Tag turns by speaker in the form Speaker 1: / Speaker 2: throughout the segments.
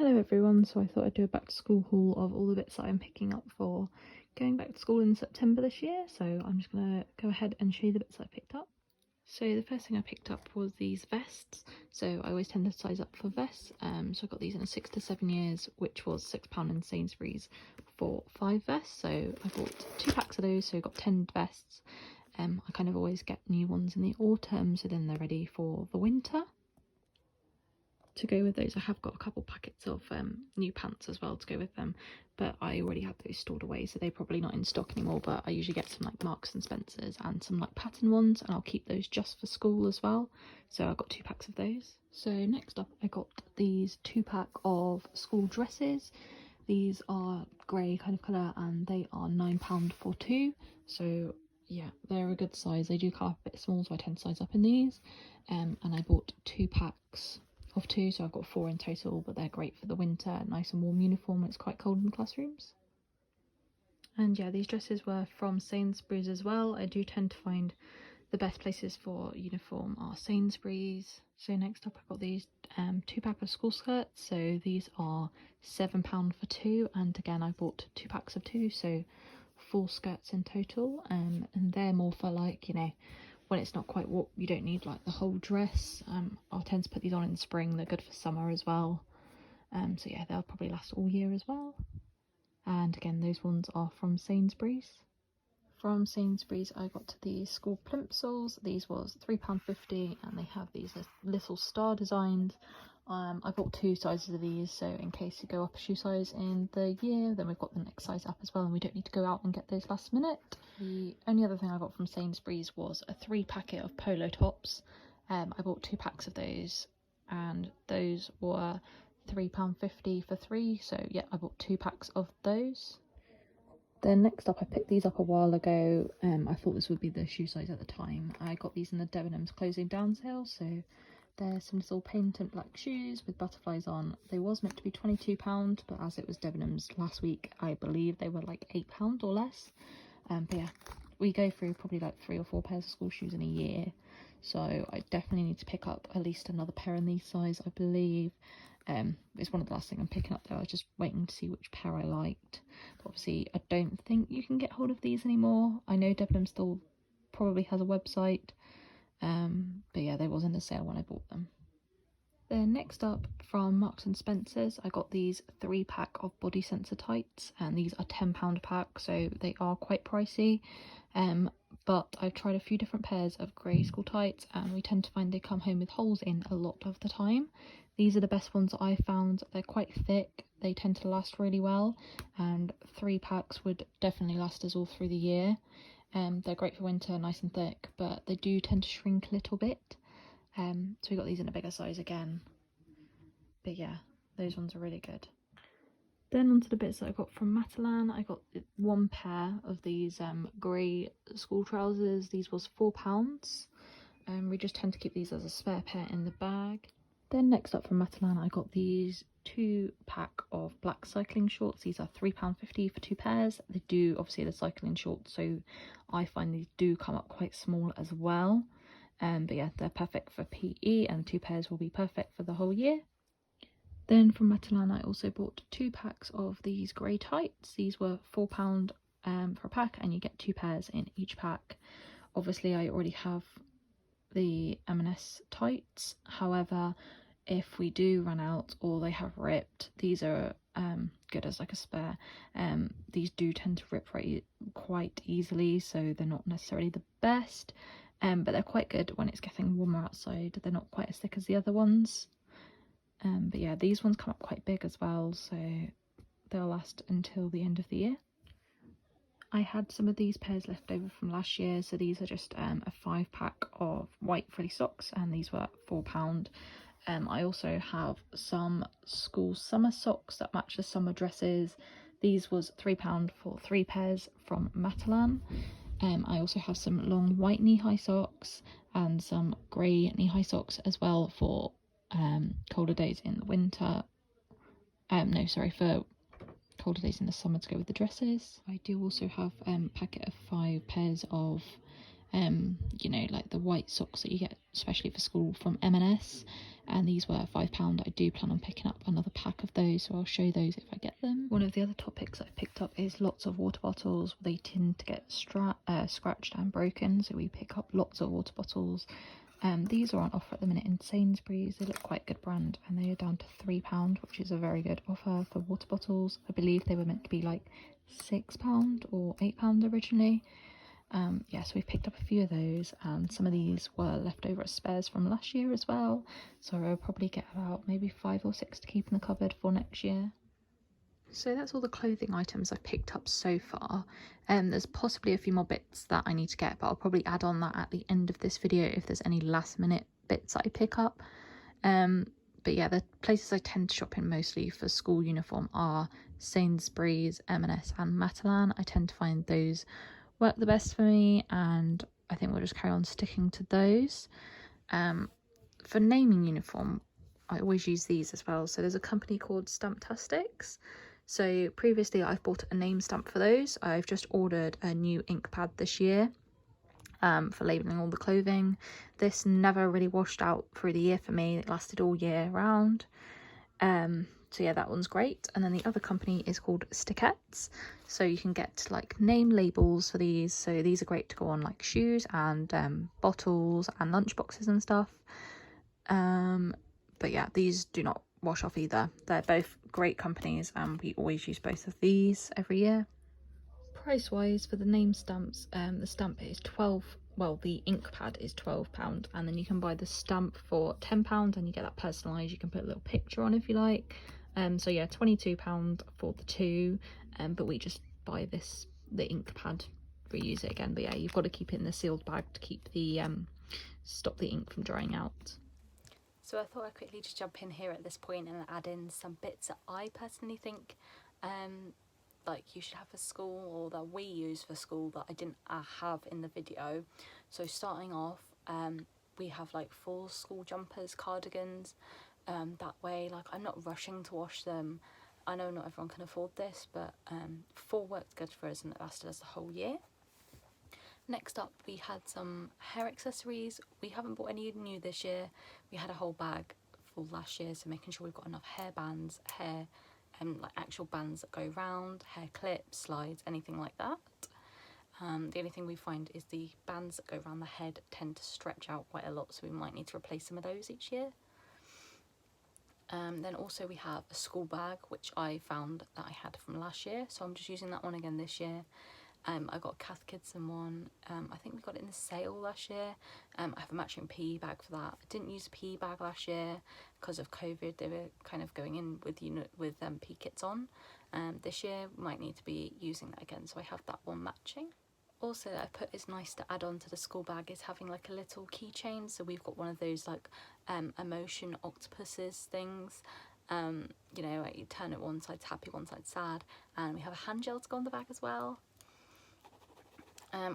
Speaker 1: Hello everyone, so I thought I'd do a back to school haul of all the bits that I'm picking up for going back to school in September this year, so I'm just going to go ahead and show you the bits I picked up. So the first thing I picked up was these vests, so I always tend to size up for vests, so I got these in a 6 to 7 years, which was £6 in Sainsbury's for 5 vests, so I bought 2 packs of those, so I got 10 vests. I kind of always get new ones in the autumn, so then they're ready for the winter. To go with those, I have got a couple packets of new pants as well to go with them, but I already had those stored away, so they're probably not in stock anymore. But I usually get some like Marks and Spencers and some like pattern ones, and I'll keep those just for school as well, so I got 2 packs of those. So next up I got these 2-pack of school dresses. These are grey kind of colour and they are £9 for 2, so yeah, they're a good size. They do come up a bit small, so I tend to size up in these, and I bought 2 packs of 2, so I've got 4 in total, but they're great for the winter, nice and warm uniform when it's quite cold in classrooms. And yeah, these dresses were from Sainsbury's as well. I do tend to find the best places for uniform are Sainsbury's. So next up I got these 2-pack of school skirts, so these are £7 for 2, and again I bought 2 packs of 2, so 4 skirts in total, and they're more for like, you know, when it's not quite what you don't need like the whole dress. I'll tend to put these on in the spring. They're good for summer as well, so yeah, they'll probably last all year as well. And again, those ones are from Sainsbury's. From Sainsbury's I got these school plimsolls. These was £3.50, and they have these little star designs. I bought 2 sizes of these, so in case you go up a shoe size in the year, then we've got the next size up as well, and we don't need to go out and get those last minute. The only other thing I got from Sainsbury's was a 3-packet of Polo Tops. I bought 2 packs of those, and those were £3.50 for 3, so yeah, I bought 2 packs of those. Then next up, I picked these up a while ago. I thought this would be the shoe size at the time. I got these in the Debenhams closing down sale, so they're some little patent black shoes with butterflies on. They was meant to be £22, but as it was Debenhams last week, I believe they were like £8 or less. But yeah, we go through probably like 3 or 4 pairs of school shoes in a year, so I definitely need to pick up at least another pair in these size, I believe. It's one of the last things I'm picking up though. I was just waiting to see which pair I liked, but obviously I don't think you can get hold of these anymore. I know Debenhams still probably has a website, but yeah, they was in a sale when I bought them. Then next up, from Marks and Spencers, I got these 3-pack of body sensor tights, and these are £10 a pack, so they are quite pricey. But I've tried a few different pairs of grey school tights, and we tend to find they come home with holes in a lot of the time. These are the best ones that I found. They're quite thick, they tend to last really well, and 3 packs would definitely last us all through the year. They're great for winter, nice and thick, but they do tend to shrink a little bit. So we got these in a bigger size again, but yeah, those ones are really good. Then onto the bits that I got from Matalan. I got 1 pair of these grey school trousers. These was £4. We just tend to keep these as a spare pair in the bag. Then next up from Matalan, I got these 2-pack of black cycling shorts. These are £3.50 for 2 pairs. They do, obviously the cycling shorts, so I find these do come up quite small as well. But yeah, they're perfect for PE, and 2 pairs will be perfect for the whole year. Then from Matalan, I also bought 2 packs of these grey tights. These were £4 for a pack, and you get 2 pairs in each pack. Obviously I already have the M&S tights, however, if we do run out or they have ripped, these are good as like a spare. These do tend to rip quite easily, so they're not necessarily the best, but they're quite good when it's getting warmer outside. They're not quite as thick as the other ones, but yeah, these ones come up quite big as well, so they'll last until the end of the year. I had some of these pairs left over from last year, so these are just a 5-pack of white frilly socks, and these were £4. I also have some school summer socks that match the summer dresses. These was £3 for 3 pairs from Matalan. I also have some long white knee-high socks and some grey knee-high socks as well for colder days in the winter. For colder days in the summer to go with the dresses. I do also have a packet of 5 pairs of you know, like the white socks that you get especially for school from M&S, and these were £5. I do plan on picking up another pack of those, so I'll show those if I get them. One of the other topics I've picked up is lots of water bottles. They tend to get scratched and broken, so we pick up lots of water bottles. These are on offer at the minute in Sainsbury's. They look quite a good brand, and they are down to £3, which is a very good offer for water bottles. I believe they were meant to be like £6 or £8 originally. Yeah, so we've picked up a few of those, and some of these were leftover as spares from last year as well, so I'll probably get about maybe 5 or 6 to keep in the cupboard for next year. So that's all the clothing items I've picked up so far. There's possibly a few more bits that I need to get, but I'll probably add on that at the end of this video if there's any last minute bits that I pick up. But yeah, the places I tend to shop in mostly for school uniform are Sainsbury's, M&S and Matalan. I tend to find those work the best for me, and I think we'll just carry on sticking to those. For naming uniform, I always use these as well. So there's a company called Stamptastics. So previously I've bought a name stamp for those. I've just ordered a new ink pad this year for labelling all the clothing. This never really washed out through the year for me. It lasted all year round. So yeah, that one's great. And then the other company is called Stickettes. So you can get like name labels for these. So these are great to go on like shoes and bottles and lunch boxes and stuff. But yeah, these do not wash off either. They're both great companies, and we always use both of these every year. Price wise for the name stamps, the stamp is the ink pad is £12, and then you can buy the stamp for £10 and you get that personalised. You can put a little picture on if you like. So yeah, £22 for the two, but we just buy the ink pad, reuse it again. But yeah, you've got to keep it in the sealed bag to keep the stop the ink from drying out.
Speaker 2: So I thought I'd quickly just jump in here at this point and add in some bits that I personally think like you should have for school, or that we use for school, that I didn't have in the video. So starting off, we have like full school jumpers, cardigans. That way, like, I'm not rushing to wash them. I know not everyone can afford this, but full worked good for us and it lasted us the whole year. Next up, we had some hair accessories. We haven't bought any new this year. We had a whole bag full last year, so making sure we've got enough hair bands, like actual bands that go round, hair clips, slides, anything like that. The only thing we find is the bands that go around the head tend to stretch out quite a lot, so we might need to replace some of those each year. Then also we have a school bag, which I found that I had from last year, so I'm just using that one again this year. I got a Cath Kidston one. I think we got it in the sale last year. I have a matching PE bag for that. I didn't use a PE bag last year because of COVID. They were kind of going in with PE kits on. This year we might need to be using that again, so I have that one matching. Also, that I put is nice to add on to the school bag is having like a little keychain. So we've got one of those like emotion octopuses things. You know, like you turn it one side's happy, one side's sad, and we have a hand gel to go on the back as well.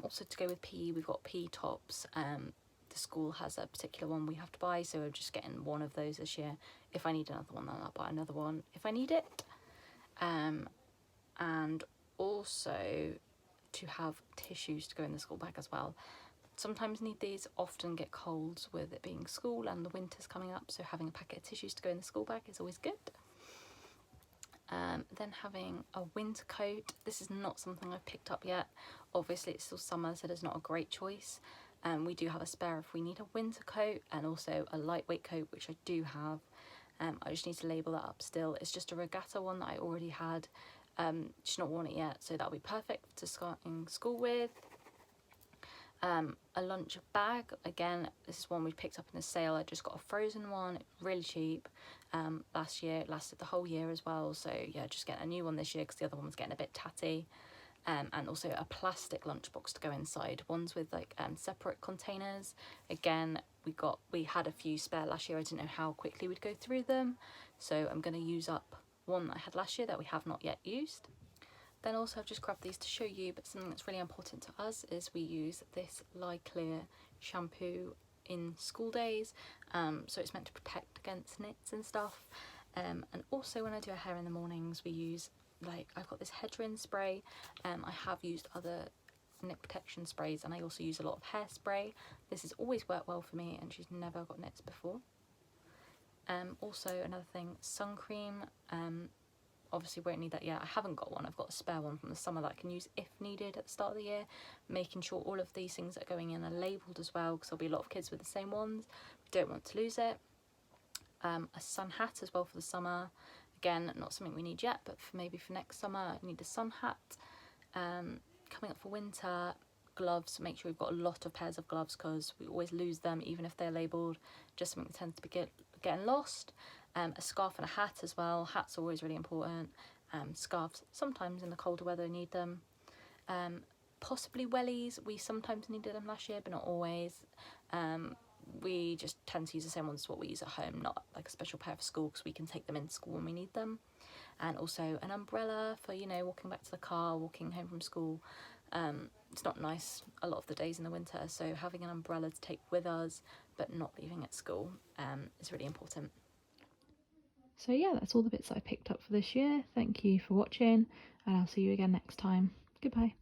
Speaker 2: Also to go with PE, we've got Polo Tops. The school has a particular one we have to buy, so I'm just getting one of those this year. If I need another one, then I'll buy another one if I need it. And also to have tissues to go in the school bag as well. Sometimes need these, often get colds with it being school and the winter's coming up, so having a packet of tissues to go in the school bag is always good. Then having a winter coat. This is not something I've picked up yet. Obviously it's still summer, so it's not a great choice. We do have a spare if we need a winter coat, and also a lightweight coat, which I do have. I just need to label that up still. It's just a regatta one that I already had. Just not worn it yet, so that'll be perfect to start in school with. A lunch bag, again, this is one we picked up in the sale. I just got a frozen one, really cheap. Last year it lasted the whole year as well, so yeah, just getting a new one this year because the other one was getting a bit tatty. And also a plastic lunchbox to go inside, ones with like separate containers. Again, we had a few spare last year. I didn't know how quickly we'd go through them, so I'm going to use up one that I had last year that we have not yet used. Then also I've just grabbed these to show you, but something that's really important to us is we use this Lyclear shampoo in school days, so it's meant to protect against nits and stuff. And also when I do our hair in the mornings, we use, like, I've got this head rinse spray. I have used other nip protection sprays, and I also use a lot of hairspray. This has always worked well for me, and she's never got nits before. Also another thing, sun cream. Obviously won't need that yet. I haven't got one. I've got a spare one from the summer that I can use if needed at the start of the year. Making sure all of these things that are going in are labelled as well, because there'll be a lot of kids with the same ones. Don't want to lose it. A sun hat as well for the summer. Again, not something we need yet, but maybe for next summer I need a sun hat. Coming up for winter, gloves. Make sure we've got a lot of pairs of gloves, because we always lose them even if they're labelled. Just something that tends to be getting lost. A scarf and a hat as well. Hats are always really important. Scarves, sometimes in the colder weather I need them. Possibly wellies. We sometimes needed them last year, but not always. We just tend to use the same ones as what we use at home, not like a special pair for school, because we can take them in school when we need them. And also an umbrella for, you know, walking back to the car, walking home from school. It's not nice a lot of the days in the winter, so having an umbrella to take with us but not leaving at school is really important.
Speaker 1: So yeah, that's all the bits that I picked up for this year. Thank you for watching, and I'll see you again next time. Goodbye.